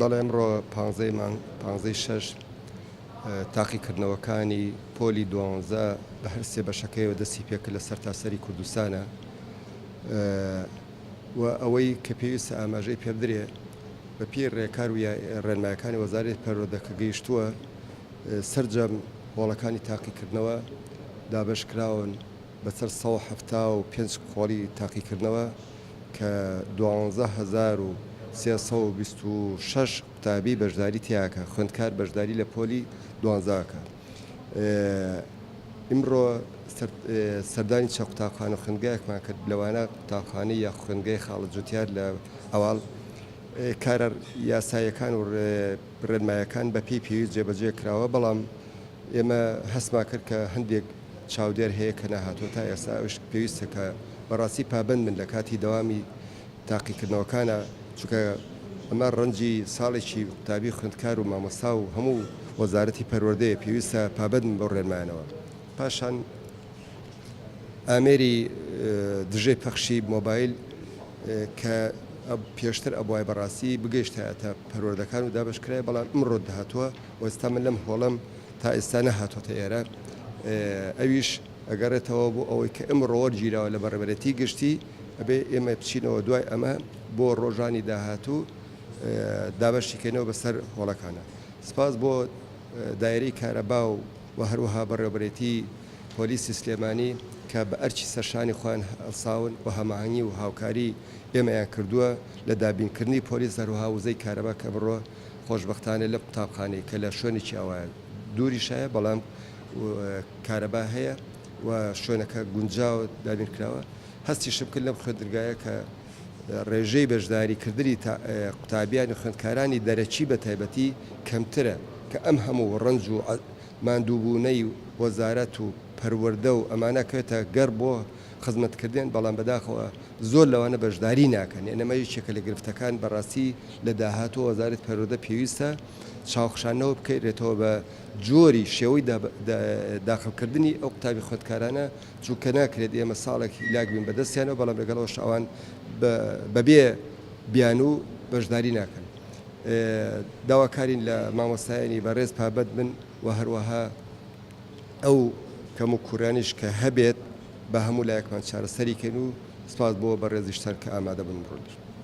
بەڵێ ئەمڕۆ 15 تاقیکردنەوەکانی پۆلی 12 بە هەر سێ بەشەکەیەوە دەستی پێکرد لە سەرتاسەری کوردستانە و ئەوەی کە پێویستە ئاماژەی پێ بدرێ بە پێی ڕێکار و ڕێنمایەکانی وەزارەتی پەروەردەکە گەیشتووە سەرجەم هۆڵەکانی تاقیکردنەوە دابەشکراون بەسەر 175 خۆڵی تاقیکردنەوە کە 12326 قوتابی بەشداری تیاکە خوێندکار بەشداری لە پۆلی 12کە. ئیمڕۆ سەردانی چە قوتابخانە خوێندگایەکمان کرد لەوانە قوتابخانەی یا خوێندگای خاڵە جوتیار لە ئەواڵ کارە یاسایەکان و ڕێنمایەکان بە پێی پێویست جێبەجێ کراوە، بەڵام ئێمە هەستمان کرد کە هەندێک چاودێر هەیە کە نەهاتوە تا ئێستا ئەوش پێویستە کە بەڕاستی پابند من لە کاتی دەوامی تاقیکردنەوەکانە، چونکە ئەمە ڕەنجی ساڵێکی قوتابی خوێندکار و مامۆستا و هەموو وەزارەتی پەروەردەیە پێویستە پابند بۆ ڕێنمایانەوە. پاشان ئامێری دژەی پەخشی مۆبایل کە پێشتر ئەبوای بەڕاستی بگەیشتایەتە پەروەردەکان و دابشکرای، بەڵام ئەمڕۆ داهاتووە و ئێستا من لەم هۆڵم تا ئێستا نەهاتۆتە ئێرە. ئەویش ئەگەڕێتەوە بۆ ئەوەی کە ئەمڕۆ وەرگیراوە لە بەڕێوەبەرەتی گشتی ئەبێ ئێمە بچینەوە دوای ئەمە بۆ ڕۆژانی داهاتوو دابەشیکەینەوە بەسەر هۆڵەکانە. سپاس بۆ دایرەی کارەبا و هەروەها بەڕێوەبەرەتی پۆلیسی سلێمانی کە بە ئەرچی سەرشانی خۆیان هەڵساون و هەماهەنگی و هاوکاری ئێمەیان کردووە لە دابینکردنی پۆلیس هەروەها وزەی کارەبا کە بڕۆ خۆشبەختانە لە قوتابخانەی کە لە شوێنێکی ئەوایە دووریشایە، بەڵام کارەبا هەیە و شوێنەکە گونجاو دابینکراوە. هەستیشم کرد لەم خوێندرگایە کە ڕێژەی بەشداریکردنی قوتابیانی خوێندکارانی دەرەچی بە تایبەتی کەمترە، کە ئەم هەموو ڕنج و ماندووبوونەی وەزارەت و پەروەردە و ئەمانەکەوێتە گەڕ بۆ خزمەتکردن، بەڵام بەداخەوە زۆر لەوانە بەشداری ناکەن. ئەمە یەکێکە لە گرفتەکان بەڕاستی لە داهاتوو وەزارەتی پەروەردە پێویستە چاوخشانەوە بکەیتەوە بە جۆری شێوەی داخلکردنی ئەو قوتابی خوێندکارانە، چونکە ناکرێت ئێمە ساڵێکی لاک بین بەدەستیانەوە، بەڵام لەگەڵەوە شەوان بەبێ بیان و بەشداری ناکەن. داواکارین لە مامۆستایانی بەڕێز پابەت بن و هەروەها ئەو کەم و کوورانیش کە هەبێت بە هەموو لایەکمان چارەسەریکەین و سپاس بۆ بەڕێزیشتان کە ئامادە بن بڕۆن.